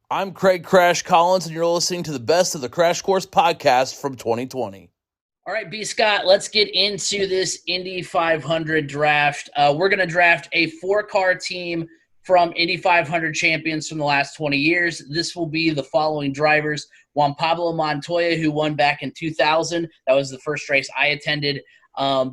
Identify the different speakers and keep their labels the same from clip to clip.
Speaker 1: I'm Craig Crash Collins, and you're listening to the best of the Crash Course podcast from 2020.
Speaker 2: All right, B. Scott, let's get into this Indy 500 draft. We're going to draft a four-car team from Indy 500 champions from the last 20 years. This will be the following drivers. Juan Pablo Montoya, who won back in 2000. That was the first race I attended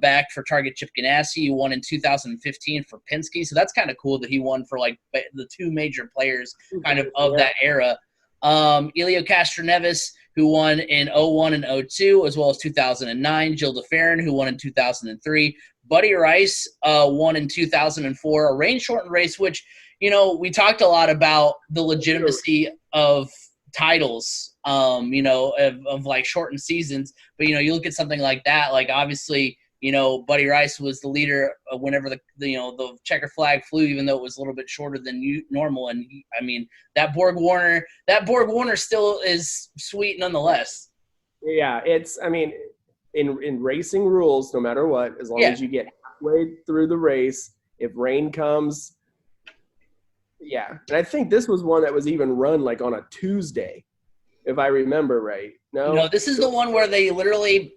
Speaker 2: back for Target Chip Ganassi. He won in 2015 for Penske. So that's kind of cool that he won for like the two major players kind of that era. Elio Castroneves, who won in 01 and 02, as well as 2009. Jill DeFerrin, who won in 2003. Buddy Rice won in 2004, a rain-shortened race, which, you know, we talked a lot about the legitimacy of titles, of like shortened seasons. But, you know, you look at something like that, like obviously, you know, Buddy Rice was the leader whenever the checker flag flew, even though it was a little bit shorter than normal. And that Borg Warner still is sweet nonetheless.
Speaker 3: Yeah, in racing rules, no matter what, as long as you get halfway through the race, if rain comes, yeah. And I think this was one that was even run like on a Tuesday, if I remember right.
Speaker 2: No, this is the one where they literally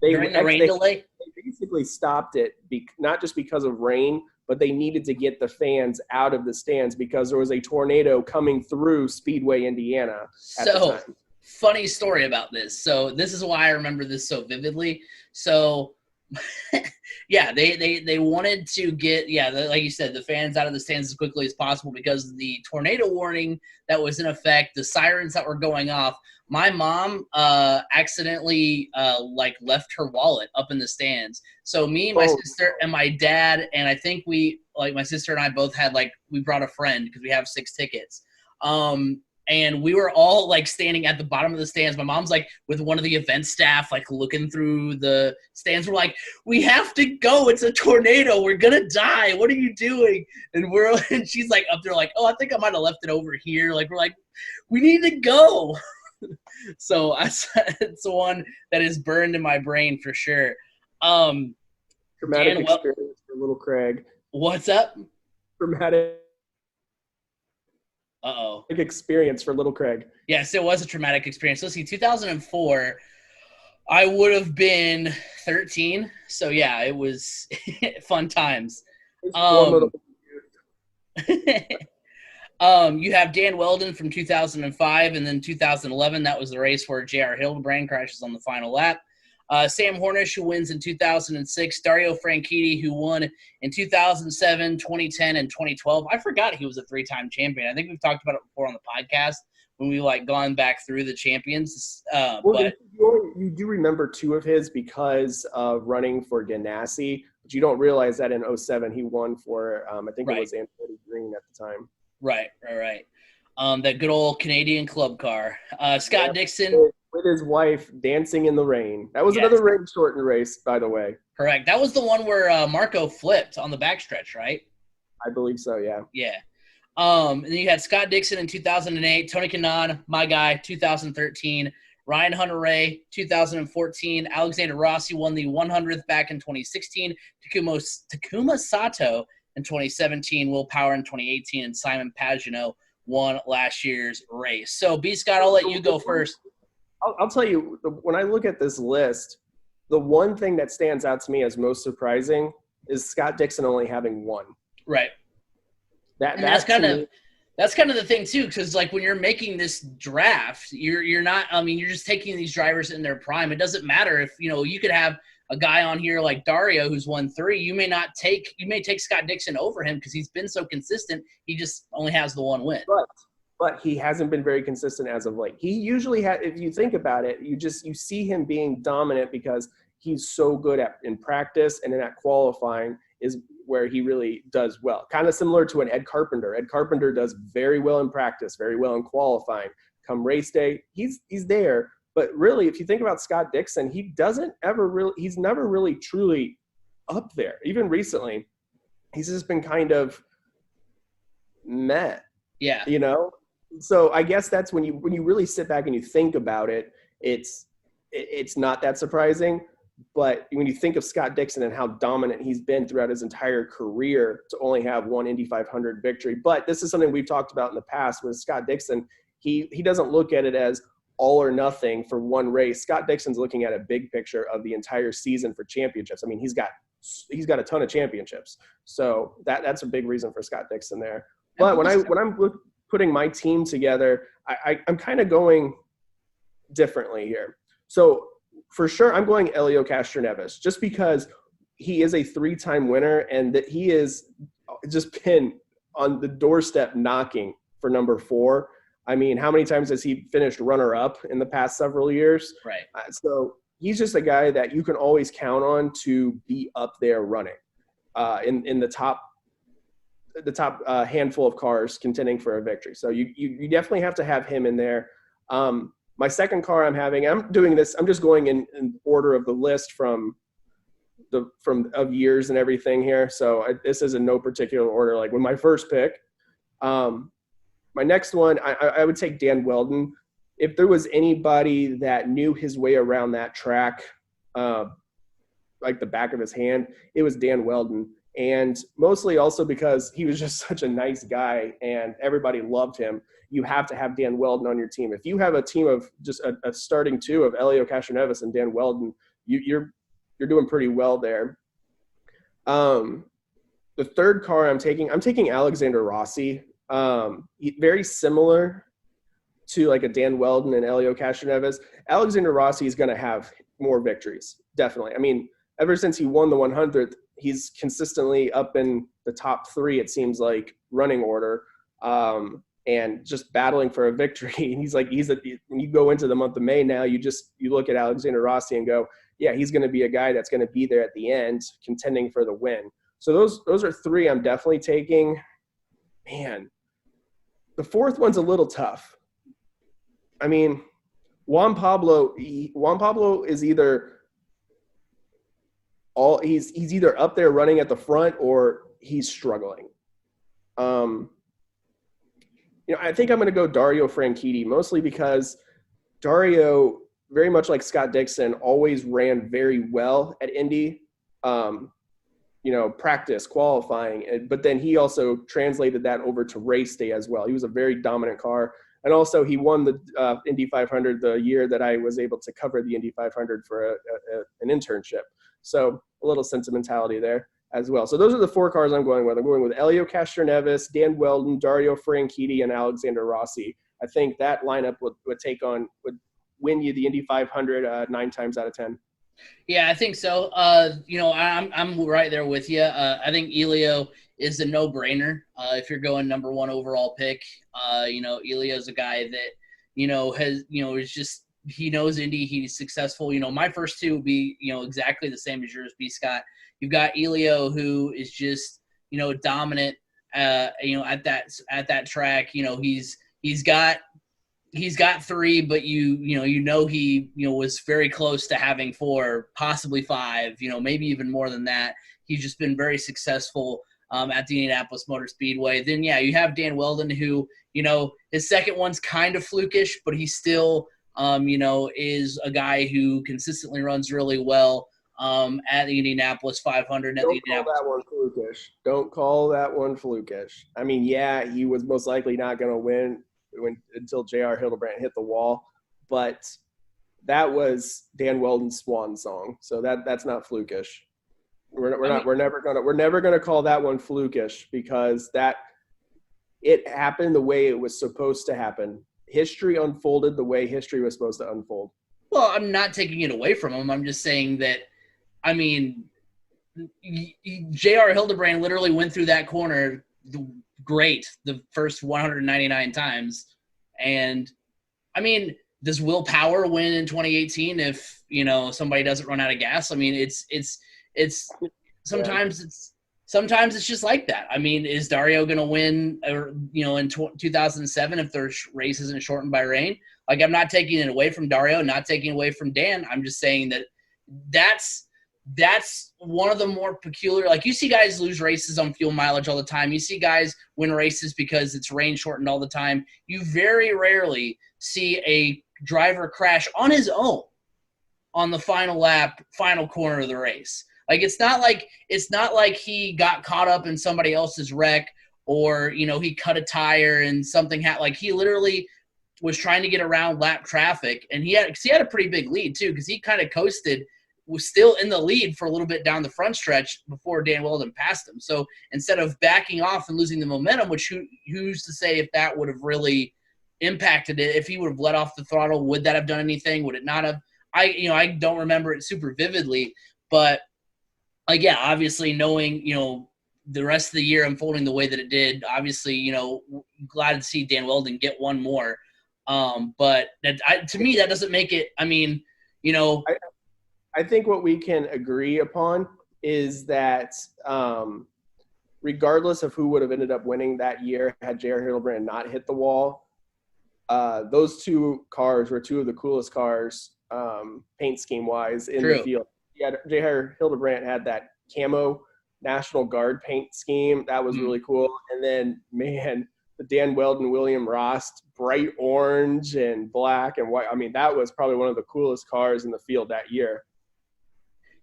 Speaker 2: during the rain delay.
Speaker 3: They basically stopped it, not just because of rain, but they needed to get the fans out of the stands because there was a tornado coming through Speedway, Indiana at the time.
Speaker 2: Funny story about this. So this is why I remember this so vividly. So, yeah, they wanted to get, like you said, the fans out of the stands as quickly as possible because the tornado warning that was in effect, the sirens that were going off. My mom accidentally left her wallet up in the stands. So me, my sister, and my dad, and I think my sister and I both had we brought a friend because we have 6 tickets. And we were all standing at the bottom of the stands. My mom's with one of the event staff, looking through the stands. We're like, we have to go. It's a tornado. We're gonna die. What are you doing? And she's up there oh, I think I might have left it over here. We're like, we need to go. So it's the one that is burned in my brain for sure.
Speaker 3: Traumatic experience for little Craig.
Speaker 2: What's up?
Speaker 3: Traumatic.
Speaker 2: Uh-oh.
Speaker 3: Experience for little Craig.
Speaker 2: Yes, it was a traumatic experience. Let's see, 2004, I would have been 13. So, yeah, it was fun times. You have Dan Weldon from 2005, and then 2011, that was the race where J.R. Hildebrand crashes on the final lap. Sam Hornish, who wins in 2006. Dario Franchitti, who won in 2007, 2010, and 2012. I forgot he was a 3-time champion. I think we've talked about it before on the podcast when we gone back through the champions. But
Speaker 3: you do remember 2 of his because of running for Ganassi, but you don't realize that in 07 he won for it was Anthony Green at the time.
Speaker 2: Right. That good old Canadian club car. Scott Dixon.
Speaker 3: With his wife dancing in the rain. That was another rain-shortened race, by the way.
Speaker 2: Correct. That was the one where Marco flipped on the backstretch, right?
Speaker 3: I believe so, yeah.
Speaker 2: Yeah. And then you had Scott Dixon in 2008, Tony Kanaan, my guy, 2013, Ryan Hunter-Reay, 2014, Alexander Rossi won the 100th back in 2016, Takuma Sato in 2017, Will Power in 2018, and Simon Pagenaud won last year's race. So, B. Scott, I'll let you go first.
Speaker 3: I'll tell you, when I look at this list, the one thing that stands out to me as most surprising is Scott Dixon only having 1.
Speaker 2: Right. That's kind of the thing too, because when you're making this draft, you're not. You're just taking these drivers in their prime. It doesn't matter if you could have a guy on here like Dario who's won 3. You may take Scott Dixon over him because he's been so consistent. He just only has the 1 win.
Speaker 3: But he hasn't been very consistent as of late. He usually if you think about it, you see him being dominant because he's so good in practice, and then at qualifying is where he really does well. Kind of similar to an Ed Carpenter. Ed Carpenter does very well in practice, very well in qualifying. Come race day, he's there. But really, if you think about Scott Dixon, he's never really truly up there. Even recently, he's just been kind of meh.
Speaker 2: Yeah.
Speaker 3: So I guess that's when you really sit back and you think about it, it's not that surprising. But when you think of Scott Dixon and how dominant he's been throughout his entire career to only have one Indy 500 victory. But this is something we've talked about in the past with Scott Dixon. He doesn't look at it as all or nothing for one race. Scott Dixon's looking at a big picture of the entire season for championships. I mean, he's got a ton of championships. So that's a big reason for Scott Dixon there. But when I'm putting my team together, I'm kind of going differently here. So for sure, I'm going Elio Castroneves just because he is a 3-time winner and that he is just been on the doorstep knocking for number 4. I mean, how many times has he finished runner-up in the past several years?
Speaker 2: Right.
Speaker 3: So he's just a guy that you can always count on to be up there running in the top handful of cars contending for a victory. So you definitely have to have him in there. My second car I'm doing this. I'm just going in order of the list from years and everything here. So this is in no particular order. Like with my first pick, my next one, I would take Dan Weldon. If there was anybody that knew his way around that track, like the back of his hand, it was Dan Weldon. And mostly also because he was just such a nice guy and everybody loved him. You have to have Dan Weldon on your team. If you have a team of just a starting 2 of Elio Castroneves and Dan Weldon, you're doing pretty well there. The third car I'm taking Alexander Rossi. Very similar to like a Dan Weldon and Elio Castroneves. Alexander Rossi is going to have more victories, definitely. I mean, ever since he won the 100th, he's consistently up in the top 3, it seems like, running order, and just battling for a victory. And when you go into the month of May now, you look at Alexander Rossi and go, yeah, he's going to be a guy that's going to be there at the end contending for the win. So those are 3 I'm definitely taking. Man, the fourth one's a little tough. I mean, Juan Pablo is either he's either up there running at the front or he's struggling. I think I'm going to go Dario Franchitti, mostly because Dario, very much like Scott Dixon, always ran very well at Indy. Practice, qualifying, but then he also translated that over to race day as well. He was a very dominant car. And also he won the Indy 500 the year that I was able to cover the Indy 500 for an internship. So a little sentimentality there as well. So those are the 4 cars I'm going with. I'm going with Elio Castroneves, Dan Weldon, Dario Franchitti, and Alexander Rossi. I think that lineup would win you the Indy 500 9 times out of 10.
Speaker 2: Yeah, I think so. I'm right there with you. I think Elio is a no-brainer. If you're going number 1 overall pick, Elio's a guy that, has, is just, he knows Indy. He's successful. My first 2 would be, exactly the same as yours, B. Scott. You've got Elio, who is just, dominant, at that track. He's got 3, but he was very close to having 4, possibly 5, maybe even more than that. He's just been very successful at the Indianapolis Motor Speedway. Then you have Dan Weldon, who his second one's kind of flukish, but he still is a guy who consistently runs really well at the Indianapolis 500.
Speaker 3: Don't call that one flukish. I mean, yeah, he was most likely not going to win until J.R. Hildebrand hit the wall, but that was Dan Weldon's swan song, so that's not flukish. We're never gonna call that one flukish because it happened the way it was supposed to happen. History unfolded the way history was supposed to unfold.
Speaker 2: Well, I'm not taking it away from him. I'm just saying that, I mean, J.R. Hildebrand literally went through that corner great the first 199 times. And, I mean, does Will Power win in 2018 if, somebody doesn't run out of gas? I mean, it's sometimes it's just like that. I mean, is Dario going to win, in 2007 if their race isn't shortened by rain? Like, I'm not taking it away from Dario, not taking it away from Dan. I'm just saying that's one of the more peculiar. Like, you see guys lose races on fuel mileage all the time. You see guys win races because it's rain shortened all the time. You very rarely see a driver crash on his own. on the final lap, final corner of the race. Like it's not like he got caught up in somebody else's wreck or he cut a tire and something like he literally was trying to get around lap traffic, and he had a pretty big lead too because he kind of coasted, was still in the lead for a little bit down the front stretch before Dan Weldon passed him. So instead of backing off and losing the momentum, which who's to say if that would have really impacted it, if he would have let off the throttle, would that have done anything? Would it not have? I don't remember it super vividly, but like, yeah, obviously knowing, the rest of the year unfolding the way that it did, obviously, glad to see Dan Weldon get one more. But to me, that doesn't make it,
Speaker 3: I think what we can agree upon is that regardless of who would have ended up winning that year, had J.R. Hildebrand not hit the wall, those two cars were two of the coolest cars, paint scheme-wise, in the field. Yeah, J.R. Hildebrand had that camo National Guard paint scheme. That was really cool. And then, man, the Dan Weldon, William Ross, bright orange and black and white. I mean, that was probably one of the coolest cars in the field that year.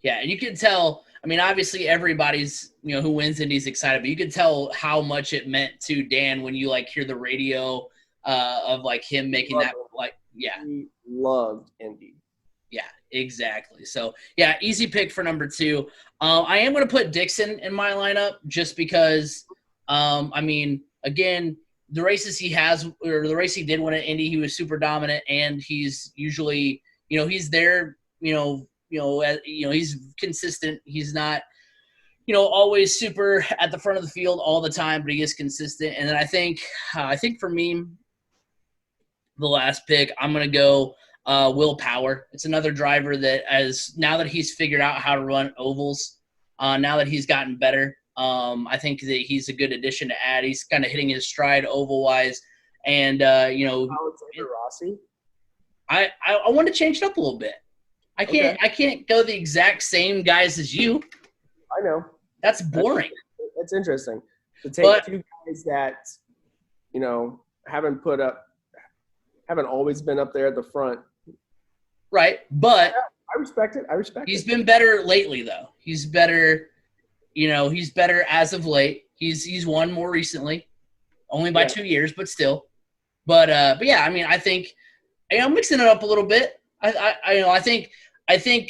Speaker 2: Yeah, and you can tell, obviously everybody's, who wins Indy's excited, but you can tell how much it meant to Dan when you, hear the radio of, him making that, yeah.
Speaker 3: He loved Indy.
Speaker 2: Yeah, exactly. So, yeah, easy pick for number 2. I am going to put Dixon in my lineup just because, again, the races he has, or the race he did win at Indy, he was super dominant, and he's usually, he's there, he's consistent. He's not, always super at the front of the field all the time, but he is consistent. And then I think for me, the last pick, I'm going to go Will Power. It's another driver that now that he's figured out how to run ovals, now that he's gotten better, I think that he's a good addition to add. He's kind of hitting his stride oval-wise. And,
Speaker 3: Alexander Rossi?
Speaker 2: I want to change it up a little bit. I can't go the exact same guys as you.
Speaker 3: I know.
Speaker 2: That's boring.
Speaker 3: That's interesting. To take two guys that, haven't always been up there at the front.
Speaker 2: Right, but
Speaker 3: I respect it.
Speaker 2: He's been better lately, though. He's better, he's better as of late. He's won more recently, only by 2 years, but still. But yeah, I think I'm mixing it up a little bit. I think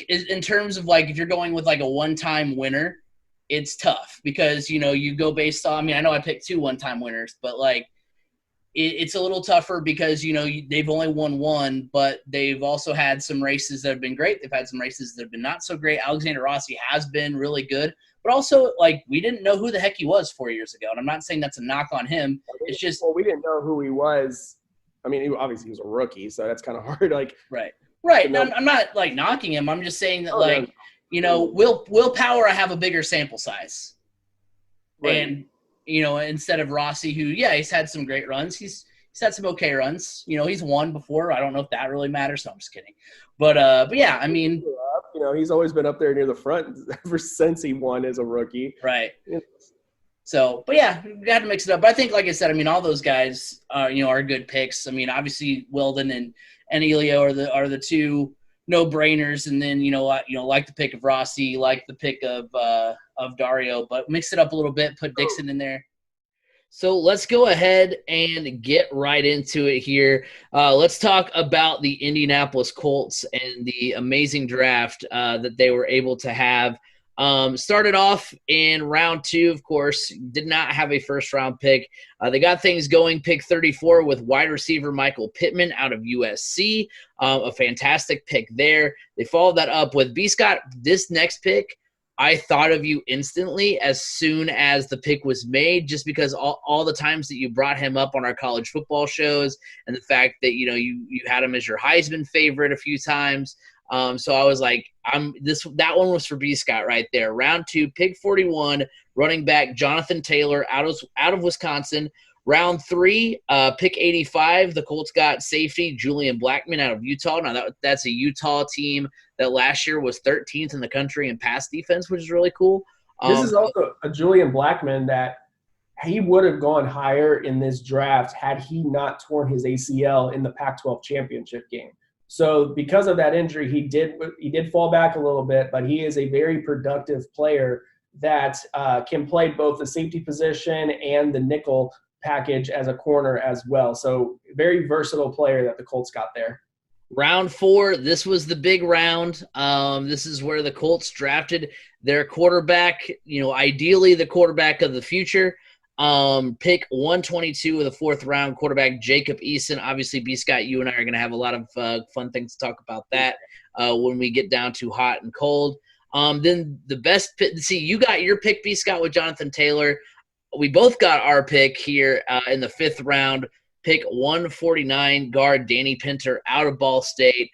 Speaker 2: in terms of if you're going with a one-time winner, it's tough because you go based on. I know I picked 2 one-time winners, but it's a little tougher because they've only won one, but they've also had some races that have been great. They've had some races that have been not so great. Alexander Rossi has been really good, but also we didn't know who the heck he was 4 years ago, and I'm not saying that's a knock on him. It's just
Speaker 3: we didn't know who he was. Obviously he was a rookie, so that's kind of hard.
Speaker 2: Right. No, I'm not knocking him. I'm just saying that Will Power, I have a bigger sample size, right. And instead of Rossi, who he's had some great runs, he's had some okay runs. He's won before. I don't know if that really matters. So I'm just kidding. But yeah,
Speaker 3: he's always been up there near the front ever since he won as a rookie.
Speaker 2: Right. So, but yeah, we got to mix it up. But I think, like I said, all those guys, are good picks. Obviously Weldon and Elio are the two no-brainers, and then like the pick of Rossi, like the pick of Dario, but mix it up a little bit, put Dixon in there. So let's go ahead and get right into it here. Let's talk about the Indianapolis Colts and the amazing draft that they were able to have. Started off in round 2, of course, did not have a first-round pick. They got things going, pick 34 with wide receiver Michael Pittman out of USC. A fantastic pick there. They followed that up with B. Scott. This next pick, I thought of you instantly as soon as the pick was made, just because all the times that you brought him up on our college football shows and the fact that, you had him as your Heisman favorite a few times. So I was like, that one was for B. Scott right there. Round 2, pick 41, running back Jonathan Taylor out of Wisconsin. Round 3, pick 85, the Colts got safety Julian Blackmon out of Utah. Now that's a Utah team that last year was 13th in the country in pass defense, which is really cool.
Speaker 3: This is also a Julian Blackmon that he would have gone higher in this draft had he not torn his ACL in the Pac-12 championship game. So because of that injury, he did fall back a little bit, but he is a very productive player that can play both the safety position and the nickel package as a corner as well. So very versatile player that the Colts got there.
Speaker 2: Round 4, this was the big round. This is where the Colts drafted their quarterback, ideally the quarterback of the future. Pick 122 of the 4th round, quarterback Jacob Eason. Obviously, B. Scott, you and I are going to have a lot of fun things to talk about that when we get down to hot and cold. Then the best pick, see, you got your pick, B. Scott, with Jonathan Taylor. We both got our pick here in the 5th round. Pick 149, guard Danny Pinter out of Ball State.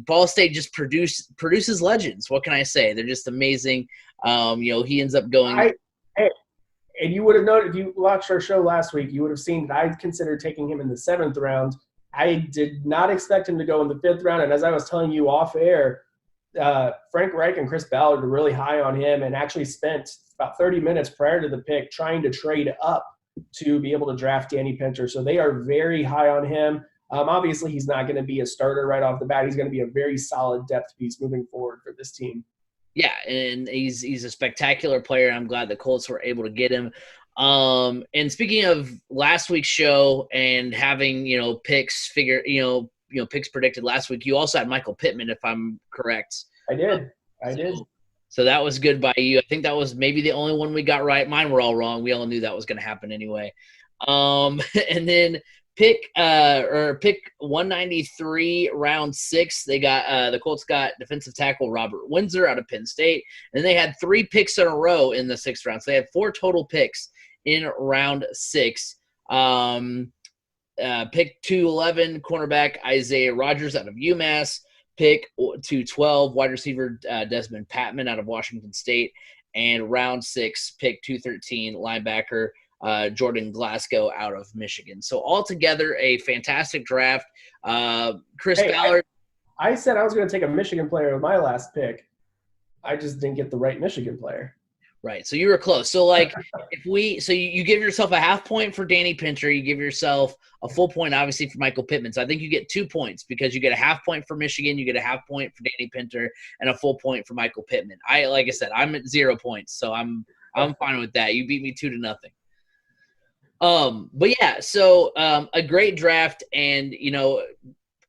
Speaker 2: Ball State just produces legends. What can I say? They're just amazing. He ends up going.
Speaker 3: And you would have known if you watched our show last week, you would have seen that I considered taking him in the 7th round. I did not expect him to go in the 5th round. And as I was telling you off air, Frank Reich and Chris Ballard were really high on him and actually spent about 30 minutes prior to the pick trying to trade up to be able to draft Danny Pinter. So they are very high on him. Obviously, he's not going to be a starter right off the bat. He's going to be a very solid depth piece moving forward for this team.
Speaker 2: Yeah, and he's a spectacular player. I'm glad the Colts were able to get him. And speaking of last week's show and having picks picks predicted last week, you also had Michael Pittman, if I'm correct.
Speaker 3: I did.
Speaker 2: So that was good by you. I think that was maybe the only one we got right. Mine were all wrong. We all knew that was going to happen anyway. And then pick 193, round 6. They got the Colts got defensive tackle Robert Windsor out of Penn State, and they had 3 picks in a row in the 6th round. So they had 4 total picks in round 6. Pick 211, cornerback Isaiah Rodgers out of UMass. Pick 212, wide receiver Desmond Patman out of Washington State. And round 6, pick 213, linebacker Jordan Glasgow out of Michigan. So altogether, a fantastic draft. Chris Ballard.
Speaker 3: I said I was going to take a Michigan player with my last pick. I just didn't get the right Michigan player.
Speaker 2: Right. So you were close. So you give yourself a half point for Danny Pinter. You give yourself a full point, obviously, for Michael Pittman. So I think you get 2 points because you get a half point for Michigan, you get a half point for Danny Pinter, and a full point for Michael Pittman. Like I said, I'm at 0 points, so I'm fine with that. You beat me 2-0. But yeah, so a great draft, and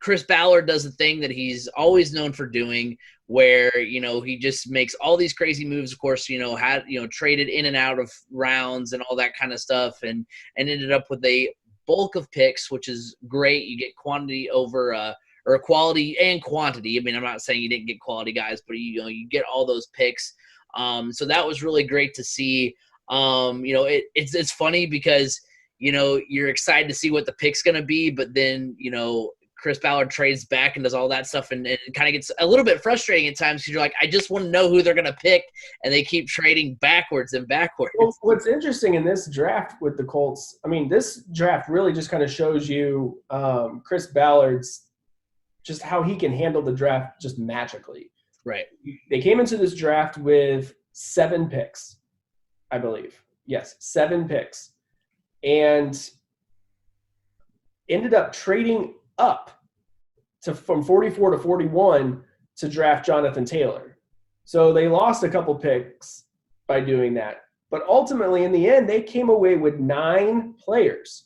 Speaker 2: Chris Ballard does the thing that he's always known for doing, where he just makes all these crazy moves. Of course, traded in and out of rounds and all that kind of stuff, and ended up with a bulk of picks, which is great. You get quantity over or quality and quantity. I mean, I'm not saying you didn't get quality guys, but you get all those picks. So that was really great to see. It's funny because you're excited to see what the pick's going to be, but then Chris Ballard trades back and does all that stuff, and it kind of gets a little bit frustrating at times because you're like, I just want to know who they're going to pick, and they keep trading backwards and backwards.
Speaker 3: Well, what's interesting in this draft with the Colts, this draft really just kind of shows you Chris Ballard's just how he can handle the draft just magically.
Speaker 2: Right.
Speaker 3: They came into this draft with 7 picks, I believe. Yes, 7 picks. And ended up trading up from 44 to 41 to draft Jonathan Taylor. So they lost a couple picks by doing that. But ultimately, in the end, they came away with 9 players.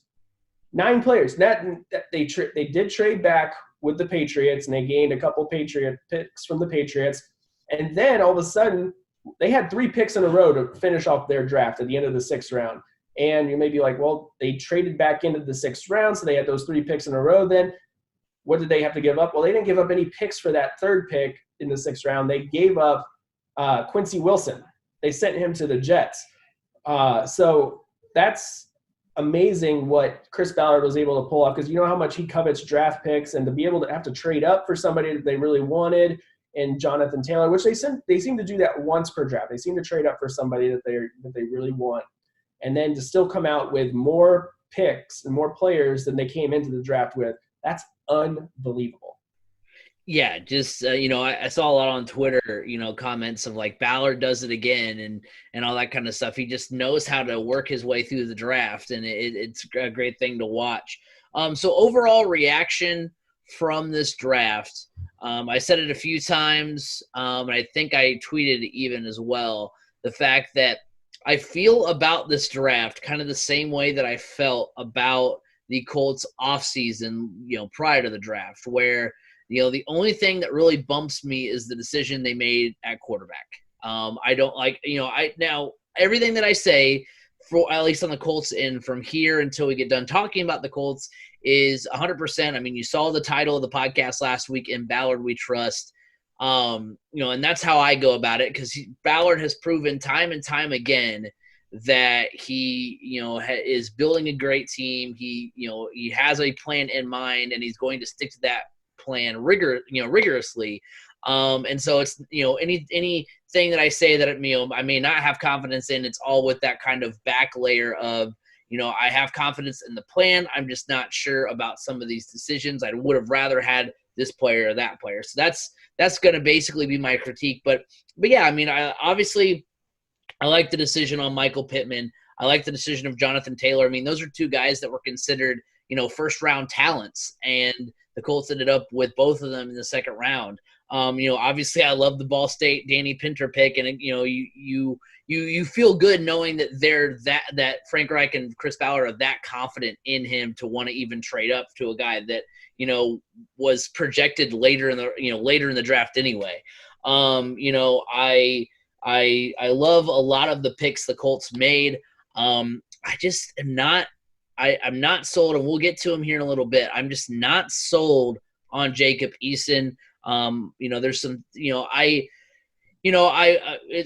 Speaker 3: 9 players. They did trade back with the Patriots, and they gained a couple Patriot picks from the Patriots. And then all of a sudden, they had 3 picks in a row to finish off their draft at the end of the 6th round. And you may be like, well, they traded back into the 6th round, so they had those 3 picks in a row then. What did they have to give up? Well, they didn't give up any picks for that 3rd pick in the 6th round. They gave up Quincy Wilson. They sent him to the Jets. So that's amazing what Chris Ballard was able to pull off, because you know how much he covets draft picks, and to be able to have to trade up for somebody that they really wanted, and Jonathan Taylor, which they seem to do that once per draft. They seem to trade up for somebody that they really want. And then to still come out with more picks and more players than they came into the draft with, that's unbelievable.
Speaker 2: Yeah, just I saw a lot on Twitter, comments of like Ballard does it again and all that kind of stuff. He just knows how to work his way through the draft, and it's a great thing to watch. So overall reaction from this draft, I said it a few times, and I think I tweeted it even as well, the fact that I feel about this draft kind of the same way that I felt about the Colts offseason, prior to the draft, where, the only thing that really bumps me is the decision they made at quarterback. I don't like, now everything that I say, for at least on the Colts and from here until we get done talking about the Colts, is 100%. I mean, you saw the title of the podcast last week, In Ballard We Trust. And that's how I go about it, because Ballard has proven time and time again that he, is building a great team. He has a plan in mind, and he's going to stick to that plan rigorously. And so it's, anything that I say that, I may not have confidence in, it's all with that kind of back layer of, I have confidence in the plan. I'm just not sure about some of these decisions. I would have rather had this player or that player. So that's going to basically be my critique. But yeah, I mean, I like the decision on Michael Pittman. I like the decision of Jonathan Taylor. I mean, those are two guys that were considered, first-round talents, and the Colts ended up with both of them in the second round. Obviously, I love the Ball State Danny Pinter pick, and you feel good knowing that they're that Frank Reich and Chris Ballard are that confident in him to want to even trade up to a guy that was projected later in the draft anyway. I love a lot of the picks the Colts made. I just am not. I'm not sold, and we'll get to him here in a little bit. I'm just not sold on Jacob Eason. There's some.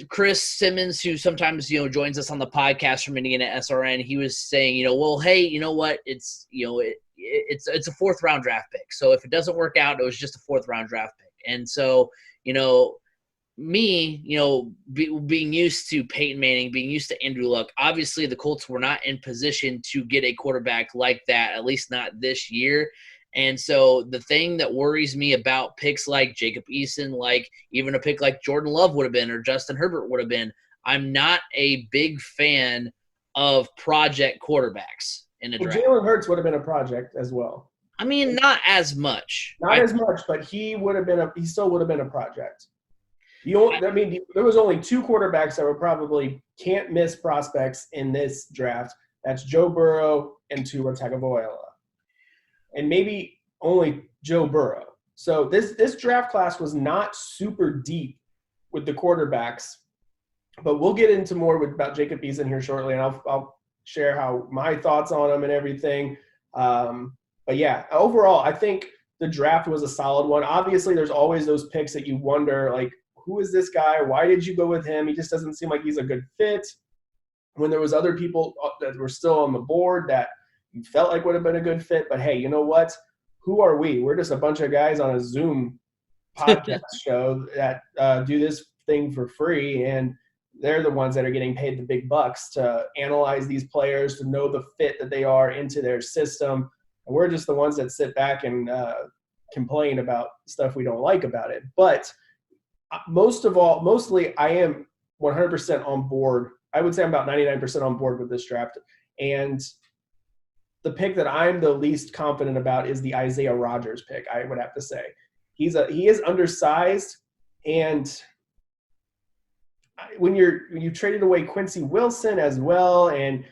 Speaker 2: Chris Simmons, who sometimes joins us on the podcast from Indiana SRN, he was saying, well, hey, you know what? It's it's a fourth round draft pick. So if it doesn't work out, it was just a fourth round draft pick. And so me, being used to Peyton Manning, being used to Andrew Luck, obviously the Colts were not in position to get a quarterback like that, at least not this year. And so the thing that worries me about picks like Jacob Eason, like even a pick like Jordan Love would have been, or Justin Herbert would have been, I'm not a big fan of project quarterbacks in the draft.
Speaker 3: Jalen Hurts would have been a project as well.
Speaker 2: I mean, not as much.
Speaker 3: Not as much, but he still would have been a project. There was only two quarterbacks that were probably can't miss prospects in this draft. That's Joe Burrow and Tua Tagovailoa, and maybe only Joe Burrow. So this draft class was not super deep with the quarterbacks, but we'll get into more about Jacob Eason here shortly, and I'll share how my thoughts on him and everything. But yeah, overall, I think the draft was a solid one. Obviously, there's always those picks that you wonder, like, who is this guy? Why did you go with him? He just doesn't seem like he's a good fit. When there was other people that were still on the board that you felt like would have been a good fit. But hey, you know what? Who are we? We're just a bunch of guys on a Zoom podcast show that do this thing for free, and they're the ones that are getting paid the big bucks to analyze these players, to know the fit that they are into their system. And we're just the ones that sit back and complain about stuff we don't like about it. But mostly I am 100% on board. I would say I'm about 99% on board with this draft. And the pick that I'm the least confident about is the Isaiah Rodgers pick, I would have to say. He is undersized, and when you traded away Quincy Wilson as well, and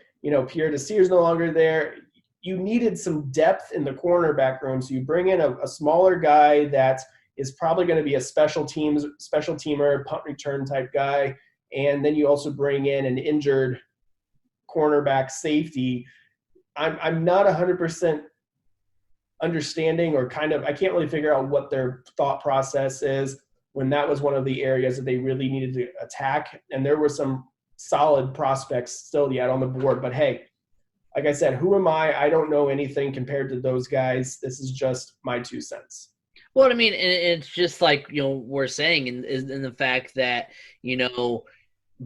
Speaker 3: Pierre Desir's no longer there, you needed some depth in the cornerback room. So you bring in a smaller guy that is probably going to be a special teamer, punt return type guy, and then you also bring in an injured cornerback safety. I'm not 100% understanding, or I can't really figure out what their thought process is when that was one of the areas that they really needed to attack. And there were some solid prospects still yet on the board. But hey, like I said, who am I? I don't know anything compared to those guys. This is just my 2 cents.
Speaker 2: Well, I mean, it's just like, we're saying in the fact that,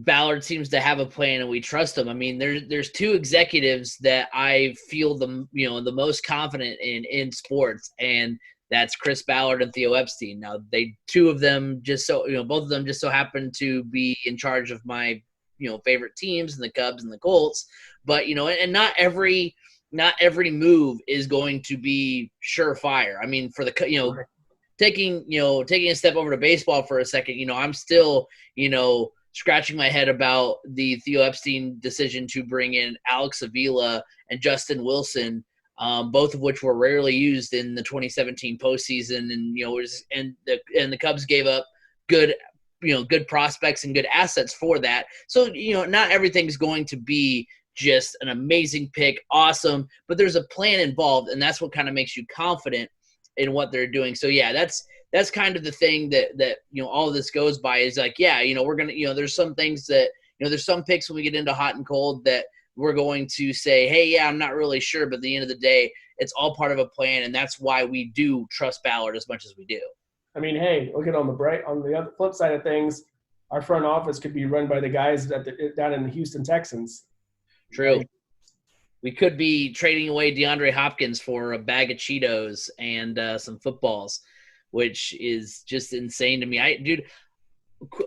Speaker 2: Ballard seems to have a plan and we trust him. I mean, there's two executives that I feel the most confident in sports, and that's Chris Ballard and Theo Epstein. Now, both of them just so happen to be in charge of my, favorite teams, and the Cubs and the Colts. But, and not every not every move is going to be surefire. I mean, for the taking a step over to baseball for a second, I'm still scratching my head about the Theo Epstein decision to bring in Alex Avila and Justin Wilson, both of which were rarely used in the 2017 postseason, and the Cubs gave up good prospects and good assets for that. So not everything's going to be just an amazing pick, awesome, but there's a plan involved, and that's what kind of makes you confident in what they're doing. So yeah, that's kind of the thing that all of this goes by is like, yeah, we're going to, there's some things that, there's some picks when we get into hot and cold that we're going to say, hey, yeah, I'm not really sure. But at the end of the day, it's all part of a plan. And that's why we do trust Ballard as much as we do.
Speaker 3: I mean, hey, look at on the other flip side of things, our front office could be run by the guys down in the Houston Texans.
Speaker 2: True. We could be trading away DeAndre Hopkins for a bag of Cheetos and some footballs, which is just insane to me. Dude,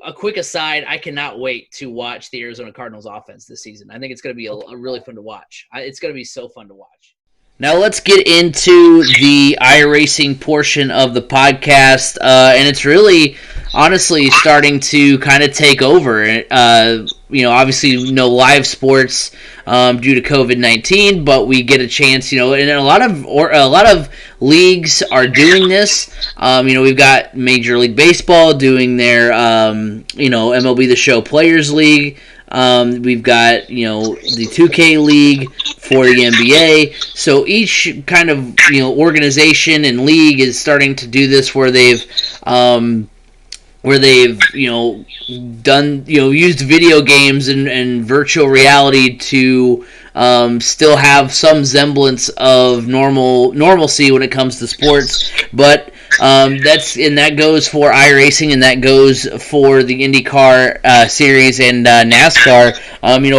Speaker 2: a quick aside, I cannot wait to watch the Arizona Cardinals offense this season. I think it's going to be a really fun to watch. It's going to be so fun to watch. Now let's get into the iRacing portion of the podcast, and it's really, honestly, starting to kind of take over. Obviously no live sports due to COVID-19, but we get a chance, and a lot of leagues are doing this. We've got Major League Baseball doing their, MLB The Show Players League. We've got, the 2K League for the NBA. So each kind of, organization and league is starting to do this where they've done, used video games and virtual reality to still have some semblance of normalcy when it comes to sports. But that goes for iRacing, and that goes for the IndyCar series and NASCAR.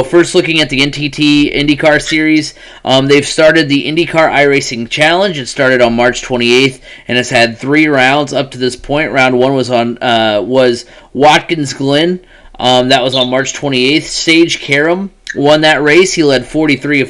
Speaker 2: First looking at the IndyCar series, they've started the IndyCar iRacing Challenge. It started on March 28th, and it's had 3 rounds up to this point. Round 1 was Watkins Glen. That was on March 28th. Sage Karam won that race. He led 43 of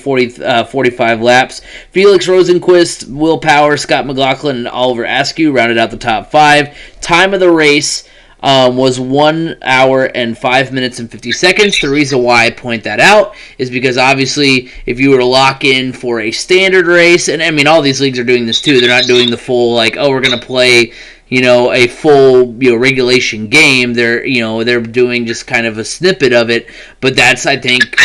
Speaker 2: 45 laps. Felix Rosenquist, Will Power, Scott McLaughlin, and Oliver Askew rounded out the top 5. Time of the race was 1 hour and 5 minutes and 50 seconds. The reason why I point that out is because obviously if you were to lock in for a standard race, and I mean all these leagues are doing this too, they're not doing the full we're going to play a full regulation game. They're doing just kind of a snippet of it, but that's, I think,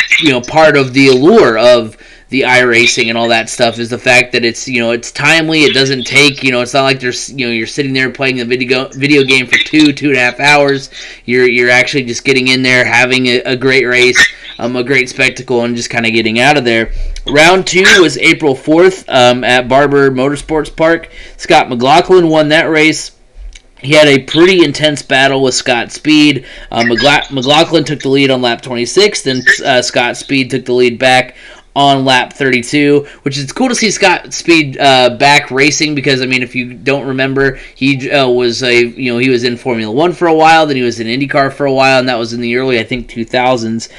Speaker 2: part of the allure of the iRacing and all that stuff is the fact that it's it's timely. It doesn't take it's not like there's you're sitting there playing the video game for 2.5 hours. You're actually just getting in there, having a great race, a great spectacle, and just kind of getting out of there. Round 2 was April 4th at Barber Motorsports Park. Scott McLaughlin won that race. He had a pretty intense battle with Scott Speed. McLaughlin took the lead on lap 26, then Scott Speed took the lead back on lap 32, which is cool to see Scott Speed back racing because, I mean, if you don't remember, he was he was in Formula 1 for a while, then he was in IndyCar for a while, and that was in the early, I think, 2000s.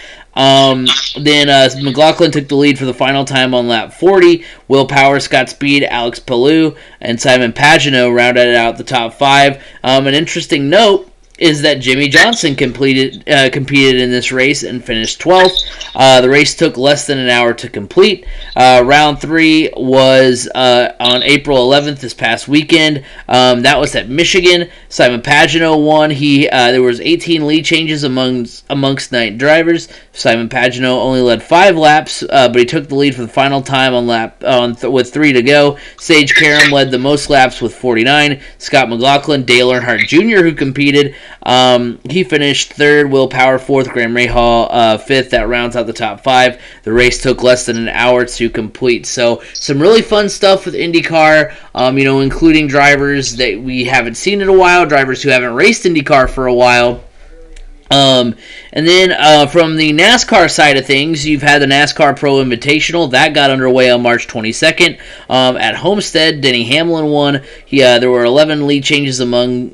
Speaker 2: Then McLaughlin took the lead for the final time on lap 40. Will Power, Scott Speed, Alex Palou, and Simon Pagenaud rounded out the top 5. An interesting note is that Jimmy Johnson competed in this race and finished 12th. The race took less than an hour to complete. Round 3 was on April 11th this past weekend. That was at Michigan. Simon Pagenaud won. There was 18 lead changes amongst 9 drivers. Simon Pagenaud only led 5 laps, but he took the lead for the final time with 3 to go. Sage Karam led the most laps with 49. Scott McLaughlin, Dale Earnhardt Jr., who competed, he finished 3rd. Will Power 4th. Graham Rahal 5th. That rounds out the top 5. The race took less than an hour to complete. So some really fun stuff with IndyCar, including drivers that we haven't seen in a while, drivers who haven't raced IndyCar for a while. And then from the NASCAR side of things, you've had the NASCAR Pro Invitational that got underway on March 22nd. At Homestead, Denny Hamlin won. There were 11 lead changes among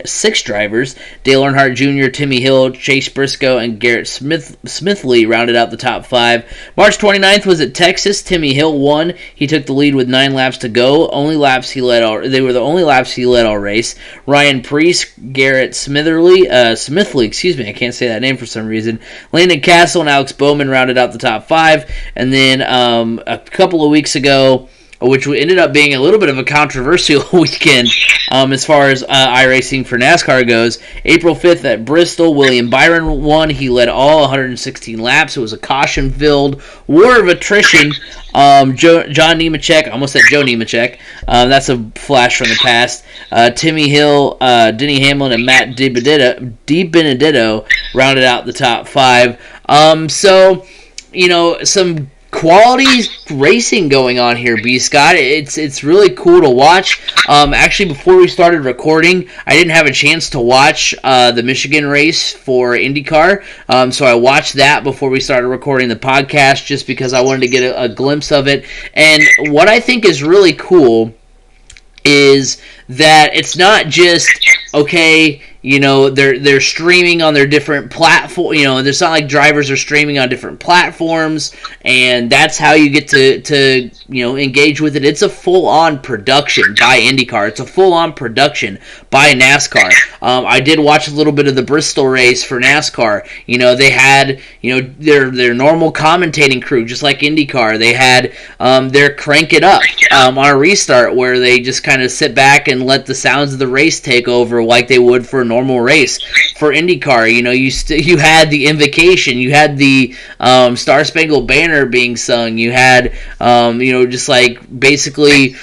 Speaker 2: six drivers. Dale Earnhardt Jr., Timmy Hill, Chase Briscoe, and Garrett Smithley rounded out the top 5. March 29th was at Texas. Timmy Hill won. He took the lead with 9 laps to go. They were the only laps he led all race. Ryan Preece, Garrett Smithley, I can't say that name for some reason. Landon Castle and Alex Bowman rounded out the top 5. And then a couple of weeks ago, which ended up being a little bit of a controversial weekend as far as iRacing for NASCAR goes. April 5th at Bristol, William Byron won. He led all 116 laps. It was a caution-filled war of attrition. John Nemechek, I almost said Joe Nemechek. That's a flash from the past. Timmy Hill, Denny Hamlin, and Matt DiBenedetto rounded out the top 5. So, some quality racing going on here, B. Scott. It's really cool to watch. Actually, before we started recording, I didn't have a chance to watch the Michigan race for IndyCar, so I watched that before we started recording the podcast just because I wanted to get a glimpse of it. And what I think is really cool is that it's not just, okay, they're streaming on their different platform. It's not like drivers are streaming on different platforms, and that's how you get to engage with it. It's a full-on production by IndyCar. It's a full-on production by NASCAR. I did watch a little bit of the Bristol race for NASCAR. They had their normal commentating crew, just like IndyCar. They had their Crank It Up on a restart where they just kind of sit back and let the sounds of the race take over like they would for a normal race. For IndyCar, you had the invocation, you had the Star Spangled Banner being sung, you had just like basically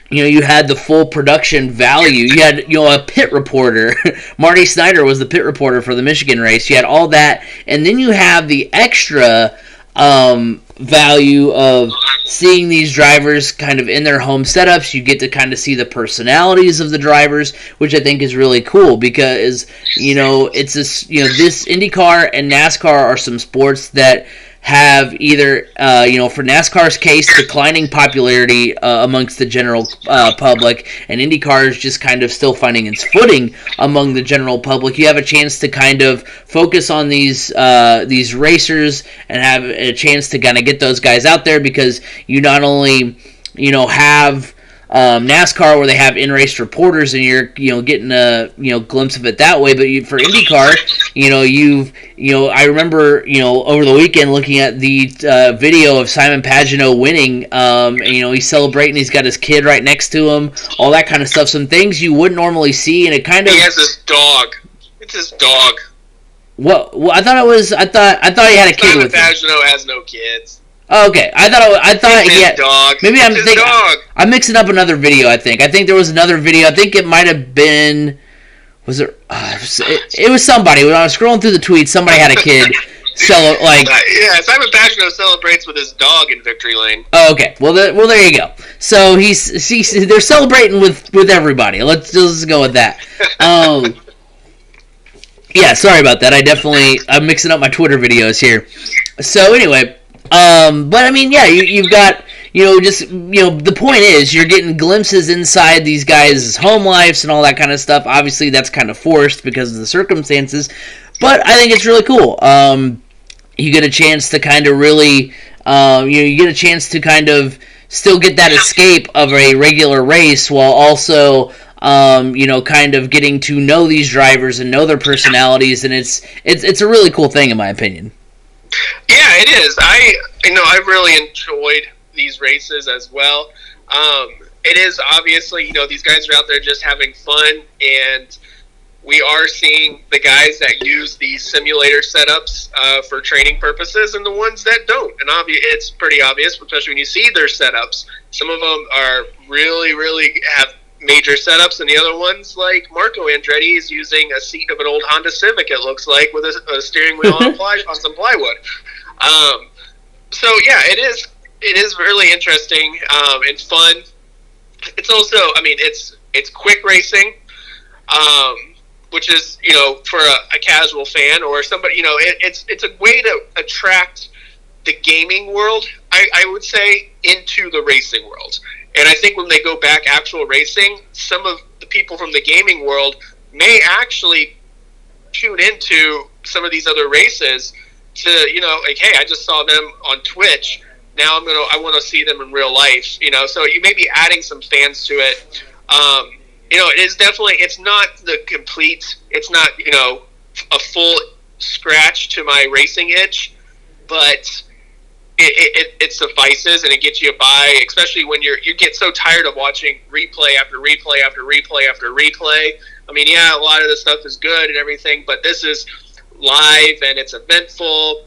Speaker 2: you had the full production value. You had a pit reporter. Marty Snyder was the pit reporter for the Michigan race. You had all that, and then you have the extra value of seeing these drivers kind of in their home setups. You get to kind of see the personalities of the drivers, which I think is really cool because it's this this IndyCar and NASCAR are some sports that have either, for NASCAR's case, declining popularity amongst the general public, and IndyCar is just kind of still finding its footing among the general public. You have a chance to kind of focus on these racers and have a chance to kind of get those guys out there because you not only, have NASCAR where they have in-race reporters and you're getting a glimpse of it that way, but for IndyCar I remember over the weekend looking at the video of Simon Pagenaud winning, and he's celebrating, he's got his kid right next to him, all that kind of stuff, some things you wouldn't normally see, and it kind of
Speaker 4: he has his dog. It's his dog.
Speaker 2: Well, I thought he had a kid
Speaker 4: Simon
Speaker 2: with him.
Speaker 4: Pagenaud has no kids.
Speaker 2: Oh, okay, I thought he had
Speaker 4: dog.
Speaker 2: Maybe
Speaker 4: it's his dog.
Speaker 2: I'm mixing up another video. I think there was another video. I think it might have been. Was it? It was somebody. When I was scrolling through the tweets, somebody had a kid. Simon
Speaker 4: Pagenaud celebrates with his dog in Victory Lane.
Speaker 2: Oh, okay. Well, there you go. So they're celebrating with everybody. Let's go with that. Yeah, sorry about that. I'm mixing up my Twitter videos here. So anyway. But I mean, yeah, you've got, the point is you're getting glimpses inside these guys' home lives and all that kind of stuff. Obviously, that's kind of forced because of the circumstances, but I think it's really cool. You get a chance to kind of really, you get a chance to kind of still get that escape of a regular race while also, kind of getting to know these drivers and know their personalities, and it's a really cool thing in my opinion.
Speaker 4: Yeah, it is. I really enjoyed these races as well. It is obviously, these guys are out there just having fun, and we are seeing the guys that use these simulator setups for training purposes and the ones that don't. And it's pretty obvious, especially when you see their setups. Some of them are really, really have major setups, and the other ones, like Marco Andretti, is using a seat of an old Honda Civic, it looks like, with a steering wheel on some plywood. So yeah, it is really interesting and fun. It's also, it's quick racing. which is, for a casual fan or somebody, it's a way to attract the gaming world, I would say, into the racing world. And I think when they go back actual racing, some of the people from the gaming world may actually tune into some of these other races to, like, hey, I just saw them on Twitch. Now I want to see them in real life, so you may be adding some fans to it. It is definitely, it's not the complete, it's not, a full scratch to my racing itch, but it suffices and it gets you by, especially when you get so tired of watching replay after replay after replay after replay. I mean, yeah, a lot of the stuff is good and everything, but this is live and it's eventful.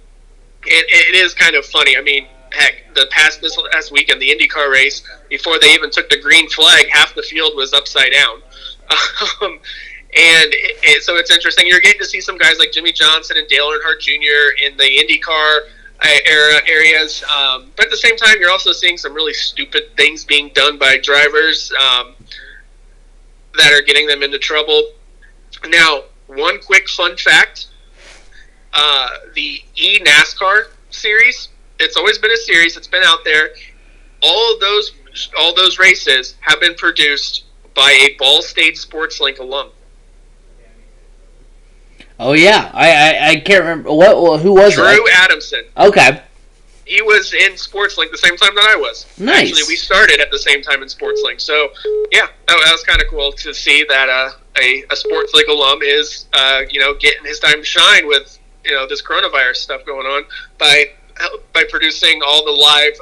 Speaker 4: It is kind of funny. I mean, heck, this last weekend, the IndyCar race, before they even took the green flag, half the field was upside down. So it's interesting. You're getting to see some guys like Jimmy Johnson and Dale Earnhardt Jr. in the IndyCar areas. But at the same time, you're also seeing some really stupid things being done by drivers that are getting them into trouble. Now, one quick fun fact. The NASCAR series, it's always been a series. It's been out there. All those races have been produced by a Ball State Sports Link alum.
Speaker 2: Oh yeah, I can't remember who was
Speaker 4: Drew
Speaker 2: it?
Speaker 4: Drew Adamson.
Speaker 2: Okay.
Speaker 4: He was in Sports Link the same time that I was.
Speaker 2: Nice.
Speaker 4: Actually, we started at the same time in Sports Link. So yeah, that was kind of cool to see that a Sports Link alum is getting his time to shine with this coronavirus stuff going on by producing all the live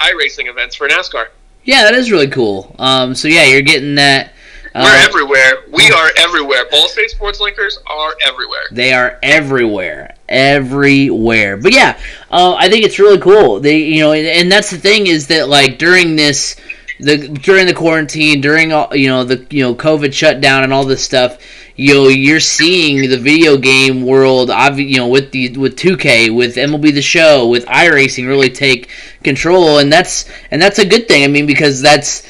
Speaker 4: iRacing events for NASCAR.
Speaker 2: Yeah, that is really cool. So yeah, you're getting that.
Speaker 4: We're everywhere. We are everywhere. Ball State Sports Linkers are everywhere.
Speaker 2: They are everywhere. But yeah, I think it's really cool. And that's the thing is that like during the quarantine, during all the COVID shutdown and all this stuff, you're seeing the video game world, with 2K, with MLB The Show, with iRacing really take control, and that's a good thing. I mean, because that's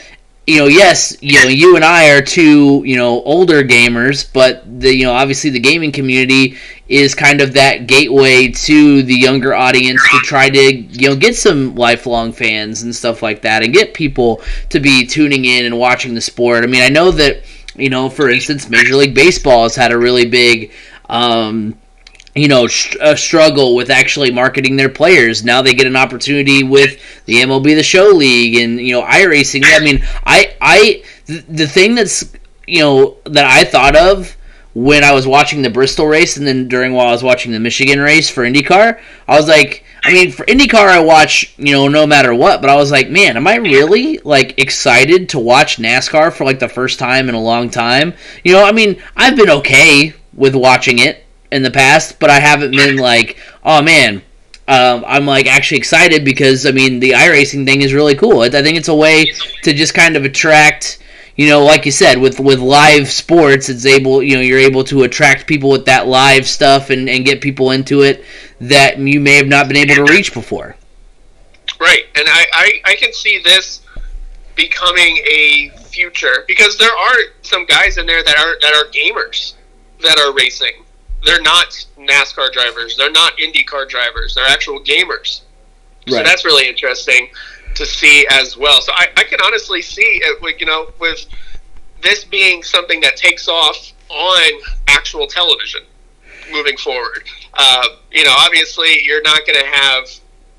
Speaker 2: yes, you and I are two older gamers, but obviously the gaming community is kind of that gateway to the younger audience to try to get some lifelong fans and stuff like that, and get people to be tuning in and watching the sport. I mean, I know that for instance, Major League Baseball has had a really big a struggle with actually marketing their players. Now they get an opportunity with the MLB The Show League and iRacing. I mean, the thing that's that I thought of when I was watching the Bristol race, and then while I was watching the Michigan race for IndyCar, I was like, I mean, for IndyCar I watch no matter what, but I was like, man, am I really like excited to watch NASCAR for like the first time in a long time? I mean, I've been okay with watching it in the past, but I haven't been like, oh man, I'm like actually excited because I mean the iRacing thing is really cool. I think it's a way to just kind of attract, like you said, with live sports, it's you're able to attract people with that live stuff and get people into it that you may have not been able to reach before.
Speaker 4: Right, and I can see this becoming a future because there are some guys in there that are gamers that are racing. They're not NASCAR drivers. They're not IndyCar drivers. They're actual gamers. Right. So that's really interesting to see as well. So I can honestly see it, with this being something that takes off on actual television moving forward. Obviously you're not going to have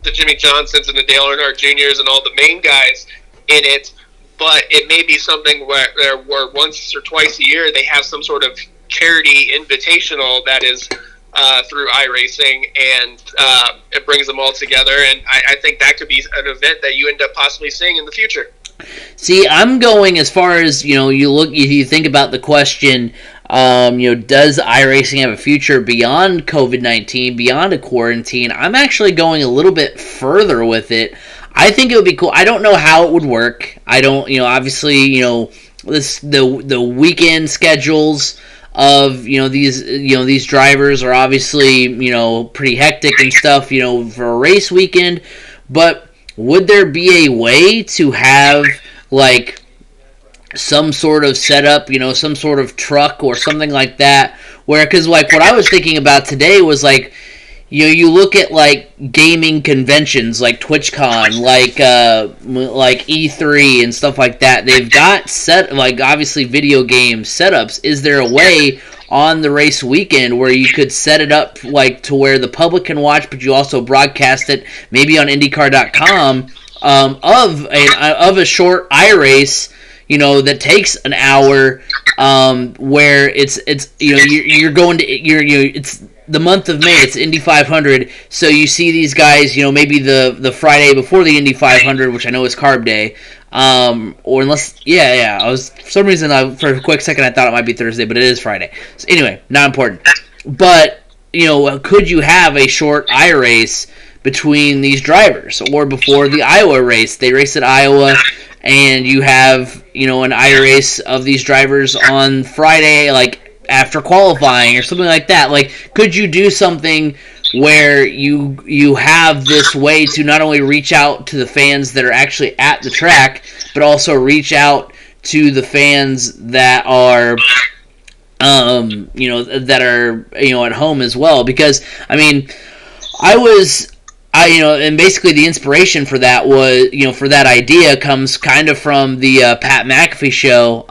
Speaker 4: the Jimmy Johnsons and the Dale Earnhardt Jr.'s and all the main guys in it, but it may be something where once or twice a year they have some sort of charity invitational that is through iRacing, and it brings them all together, and I think that could be an event that you end up possibly seeing in the future.
Speaker 2: See, I'm going as far as you think about the question, does iRacing have a future beyond COVID-19, beyond a quarantine? I'm actually going a little bit further with it. I think it would be cool. I don't know how it would work. I don't, obviously, the weekend schedules of these drivers are obviously pretty hectic and stuff for a race weekend, but would there be a way to have like some sort of setup, some sort of truck or something like that. Where, because like what I was thinking about today was like, you look at like gaming conventions like TwitchCon, like E3 and stuff like that. They've got obviously video game setups. Is there a way on the race weekend where you could set it up like to where the public can watch, but you also broadcast it maybe on IndyCar.com of a short iRace, that takes an hour, where it's you're going to it's the month of May, it's Indy 500, so you see these guys, maybe the Friday before the Indy 500, which I know is Carb Day, or unless, I was, for some reason, for a quick second, I thought it might be Thursday, but it is Friday. So anyway, not important. But, could you have a short iRace between these drivers, or before the Iowa race? They race at Iowa, and you have, an iRace of these drivers on Friday, like, after qualifying or something like that. Like, could you do something where you have this way to not only reach out to the fans that are actually at the track, but also reach out to the fans that are at home as well? Because and basically the inspiration for that was, for that idea comes kind of from the Pat McAfee show,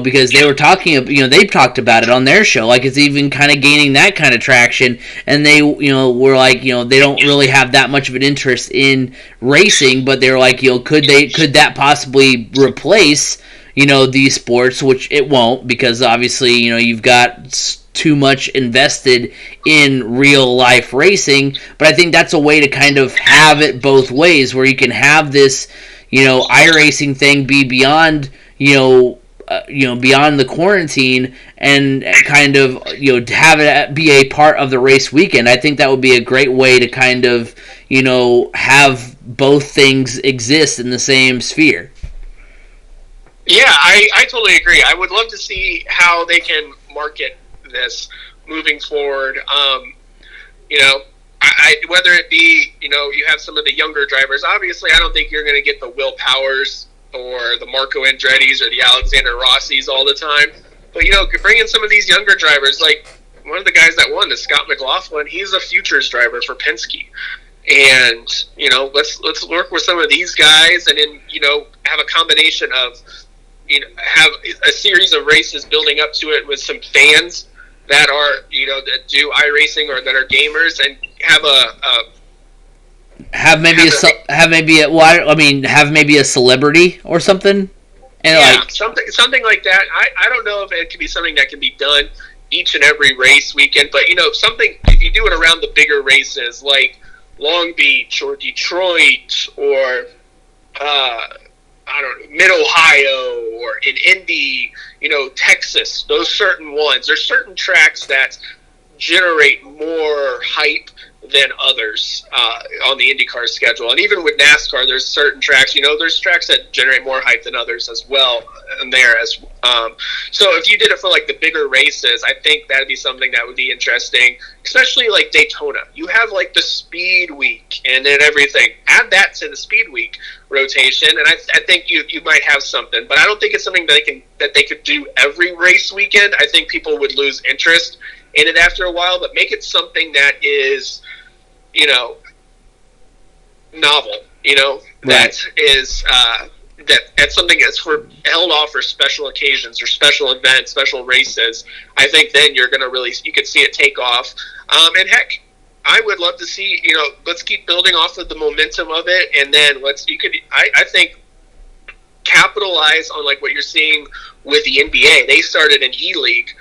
Speaker 2: because they were talking, they've talked about it on their show, like it's even kind of gaining that kind of traction, and they, were like, they don't really have that much of an interest in racing, but they were like, could that possibly replace, these sports, which it won't, because obviously, you've got too much invested in real life racing. But I think that's a way to kind of have it both ways, where you can have this, iRacing thing be beyond, beyond the quarantine, and kind of, have it be a part of the race weekend. I think that would be a great way to kind of, have both things exist in the same sphere.
Speaker 4: Yeah, I totally agree. I would love to see how they can market this moving forward. Whether it be, you have some of the younger drivers. Obviously, I don't think you're going to get the Will Powers or the Marco Andretti's or the Alexander Rossi's all the time. But, bring in some of these younger drivers. Like, one of the guys that won is Scott McLaughlin. He's a futures driver for Penske. And, let's work with some of these guys, and then, have a combination of, have a series of races building up to it with some fans that are, that do iRacing or that are gamers, and have maybe a celebrity or something, and something like that. I don't know if it can be something that can be done each and every race weekend, but something, if you do it around the bigger races like Long Beach or Detroit or I don't know, Mid-Ohio or in Indy, Texas, those certain ones. There's certain tracks that generate more hype than others on the IndyCar schedule. And even with NASCAR, there's certain tracks, there's tracks that generate more hype than others as well in there. So if you did it for like the bigger races, I think that'd be something that would be interesting, especially like Daytona. You have like the Speed Week and then everything. Add that to the Speed Week rotation, and I think you might have something. But I don't think it's something that they could do every race weekend. I think people would lose interest in it after a while, but make it something that is, novel,
Speaker 2: right.
Speaker 4: That's something that's held off for special occasions or special events, special races. I think then you could see it take off. And heck, I would love to see, let's keep building off of the momentum of it, and then I think capitalize on like what you're seeing with the NBA. They started an E-League,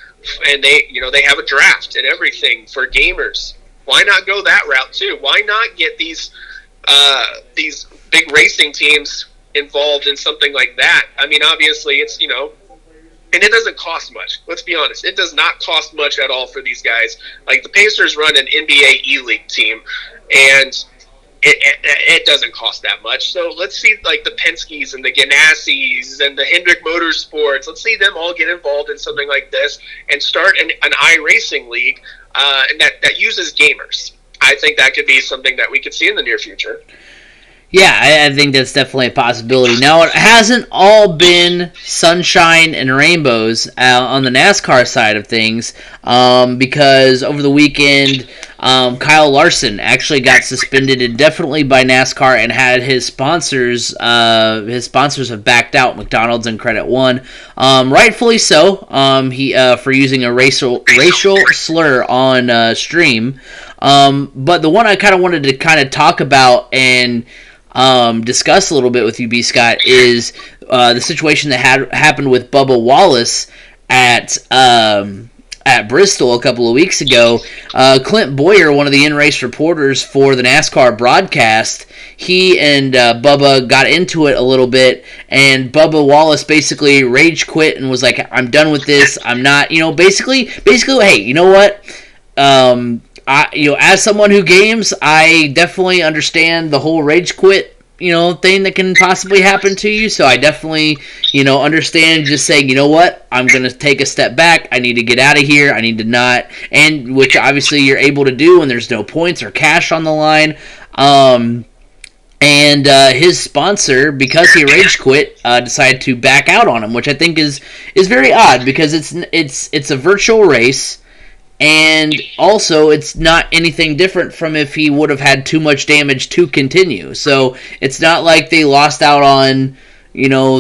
Speaker 4: and they have a draft and everything for gamers. Why not go that route too? Why not get these big racing teams involved in something like that? I mean, obviously it's, and it doesn't cost much. Let's be honest. It does not cost much at all for these guys. Like the Pacers run an NBA E-League team, and it doesn't cost that much. So let's see like the Penske's and the Ganassis and the Hendrick Motorsports. Let's see them all get involved in something like this and start an iRacing league and that uses gamers. I think that could be something that we could see in the near future.
Speaker 2: Yeah, I think that's definitely a possibility. Now, it hasn't all been sunshine and rainbows on the NASCAR side of things, because over the weekend, Kyle Larson actually got suspended indefinitely by NASCAR and had his sponsors have backed out, McDonald's and Credit One, rightfully so. He for using a racial slur on stream. But the one I kind of wanted to kind of talk about and discuss a little bit with you, B. Scott, is the situation that had happened with Bubba Wallace at Bristol a couple of weeks ago. Clint Boyer, one of the in-race reporters for the NASCAR broadcast, he and Bubba got into it a little bit, and Bubba Wallace basically rage quit and was like, "I'm done with this. I'm not," basically, hey, you know what? As someone who games, I definitely understand the whole rage quit, thing that can possibly happen to you. So I definitely, understand just saying, you know what, I'm going to take a step back. I need to get out of here. I need to not, and which obviously you're able to do when there's no points or cash on the line. And his sponsor, because he rage quit, decided to back out on him, which I think is very odd because it's a virtual race. And also, it's not anything different from if he would have had too much damage to continue. So it's not like they lost out on,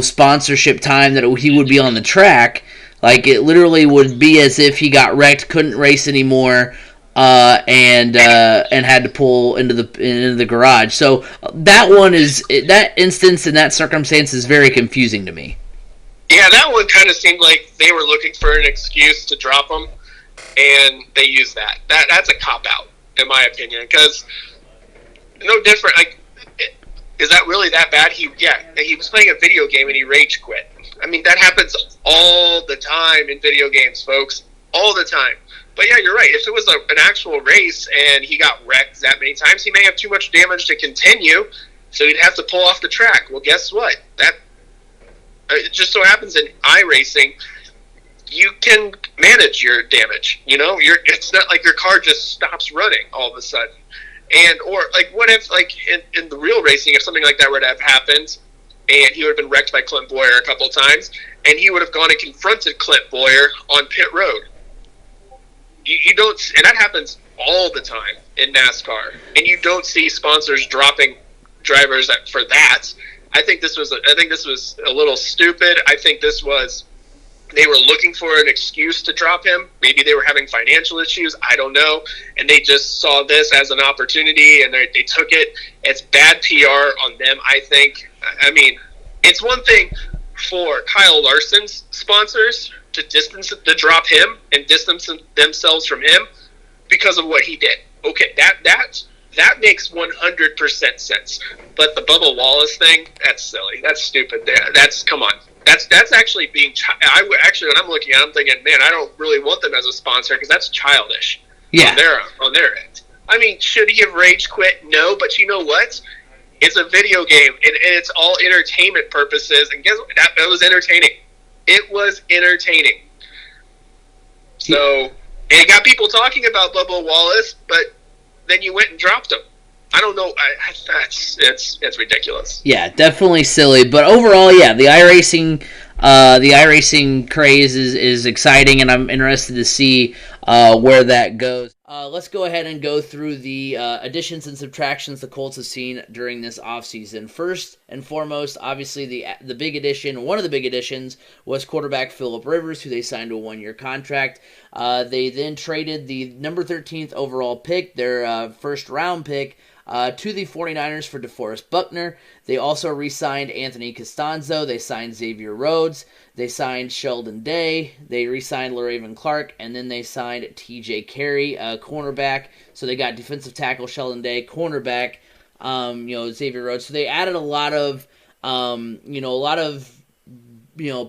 Speaker 2: sponsorship time that he would be on the track. Like, it literally would be as if he got wrecked, couldn't race anymore, and had to pull into the garage. So that instance and that circumstance is very confusing to me.
Speaker 4: Yeah, that one kind of seemed like they were looking for an excuse to drop him. And they use that. That's a cop-out, in my opinion, because no different. Like, is that really that bad? He was playing a video game and he rage quit. I mean, that happens all the time in video games, folks, all the time. But yeah, you're right. If it was an actual race and he got wrecked that many times, he may have too much damage to continue, so he'd have to pull off the track. Well, guess what? That it just so happens in iRacing, you can manage your damage. It's not like your car just stops running all of a sudden. Or like, what if, like, in the real racing, if something like that were to have happened, and he would have been wrecked by Clint Boyer a couple of times, and he would have gone and confronted Clint Boyer on pit road. You don't, and that happens all the time in NASCAR, and you don't see sponsors dropping drivers for that. I think this was a little stupid. I think they were looking for an excuse to drop him. Maybe they were having financial issues. I don't know. And they just saw this as an opportunity, and they took it. It's bad PR on them, I think. I mean, it's one thing for Kyle Larson's sponsors to drop him and distance themselves from him because of what he did. Okay, that makes 100% sense. But the Bubba Wallace thing, that's silly. That's stupid. Come on. That's actually being. When I'm looking at it, I'm thinking, man, I don't really want them as a sponsor because that's childish.
Speaker 2: Yeah.
Speaker 4: On their end. I mean, should he have rage quit? No, but you know what? It's a video game, and it's all entertainment purposes. And guess what? That was entertaining. It was entertaining. So, and it got people talking about Bubba Wallace, but then you went and dropped him. I don't know. It's ridiculous.
Speaker 2: Yeah, definitely silly. But overall, yeah, the iRacing craze is exciting, and I'm interested to see where that goes. Let's go ahead and go through the additions and subtractions the Colts have seen during this offseason. First and foremost, obviously the big addition, one of the big additions, was quarterback Phillip Rivers, who they signed to a 1-year contract. They then traded the number 13th overall pick, their first-round pick, to the 49ers for DeForest Buckner. They also re-signed Anthony Costanzo. They signed Xavier Rhodes. They signed Sheldon Day. They re-signed LaRaven Clark. And then they signed TJ Carey, cornerback. So they got defensive tackle Sheldon Day, cornerback, Xavier Rhodes. So they added a lot of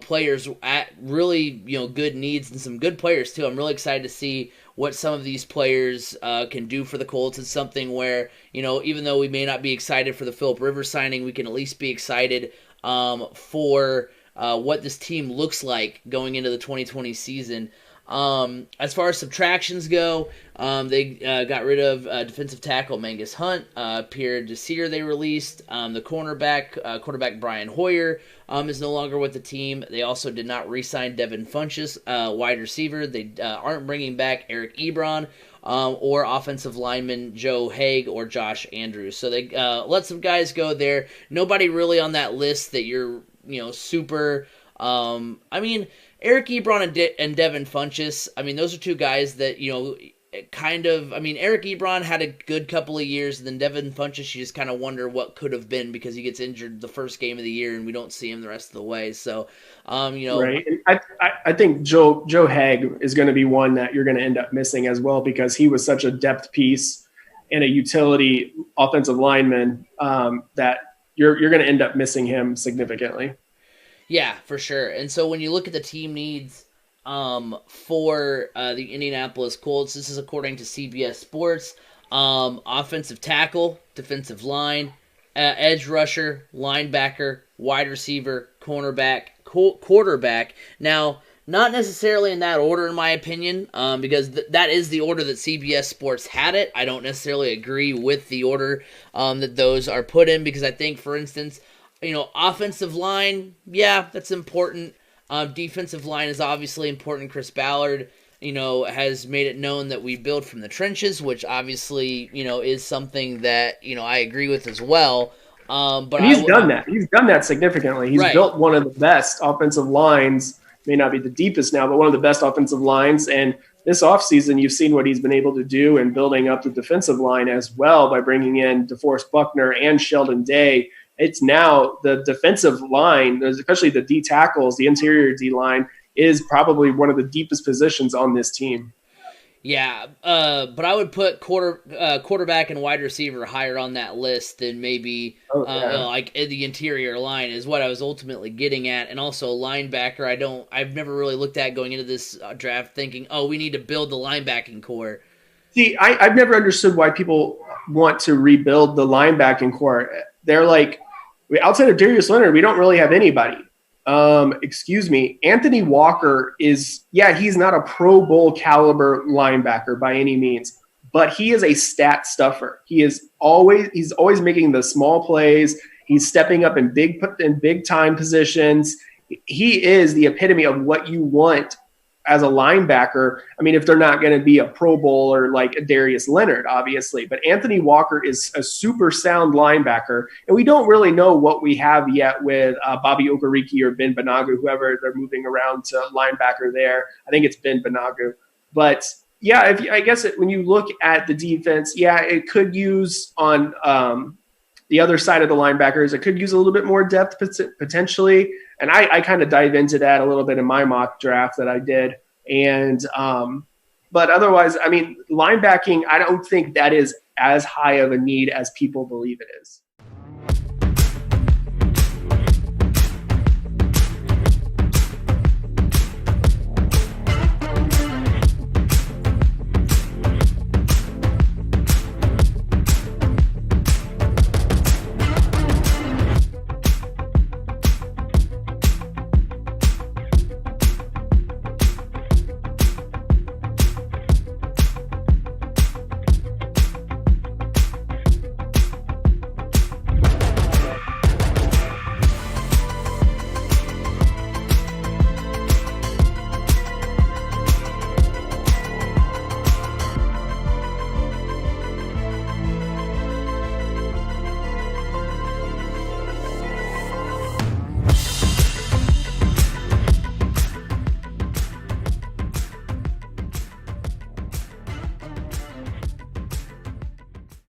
Speaker 2: players at really, good needs and some good players too. I'm really excited to see what some of these players can do for the Colts. It's something where, even though we may not be excited for the Phillip Rivers signing, we can at least be excited for what this team looks like going into the 2020 season. As far as subtractions go, they got rid of defensive tackle Mangus Hunt, Pierre Desir they released. The quarterback Brian Hoyer is no longer with the team. They also did not re-sign Devin Funchess, wide receiver. They aren't bringing back Eric Ebron or offensive lineman Joe Haig or Josh Andrews. So they let some guys go there. Nobody really on that list that you're super. Eric Ebron and Devin Funchess, those are two guys that, Eric Ebron had a good couple of years, and then Devin Funchess, you just kind of wonder what could have been because he gets injured the first game of the year and we don't see him the rest of the way. So,
Speaker 3: Right. I think Joe Haig is going to be one that you're going to end up missing as well because he was such a depth piece and a utility offensive lineman that you're going to end up missing him significantly.
Speaker 2: Yeah, for sure. And so when you look at the team needs for the Indianapolis Colts, this is according to CBS Sports, offensive tackle, defensive line, edge rusher, linebacker, wide receiver, cornerback, quarterback. Now, not necessarily in that order, in my opinion, because that is the order that CBS Sports had it. I don't necessarily agree with the order that those are put in because I think, for instance, offensive line, yeah, that's important. Defensive line is obviously important. Chris Ballard, has made it known that we build from the trenches, which obviously, is something that, I agree with as well. But
Speaker 3: he's done that. He's done that significantly. He's built one of the best offensive lines, may not be the deepest now, but one of the best offensive lines. And this offseason, you've seen what he's been able to do in building up the defensive line as well by bringing in DeForest Buckner and Sheldon Day. It's now the defensive line, especially the D tackles, the interior D line, is probably one of the deepest positions on this team.
Speaker 2: Yeah, but I would put quarterback and wide receiver higher on that list than maybe like the interior line is what I was ultimately getting at, and also linebacker. I've never really looked at going into this draft thinking, we need to build the linebacking core.
Speaker 3: See, I've never understood why people want to rebuild the linebacking core. They're like, outside of Darius Leonard, we don't really have anybody. Anthony Walker he's not a Pro Bowl caliber linebacker by any means, but he is a stat stuffer. He's always making the small plays. He's stepping up in big time positions. He is the epitome of what you want as a linebacker. If they're not going to be a Pro Bowler like a Darius Leonard, obviously, but Anthony Walker is a super sound linebacker, and we don't really know what we have yet with Bobby Okereke or Ben Banagu, whoever they're moving around to linebacker there. I think it's Ben Banagu, but yeah, when you look at the defense, it could use on the other side of the linebackers, it could use a little bit more depth potentially. And I kind of dive into that a little bit in my mock draft that I did. And but otherwise, linebacking, I don't think that is as high of a need as people believe it is.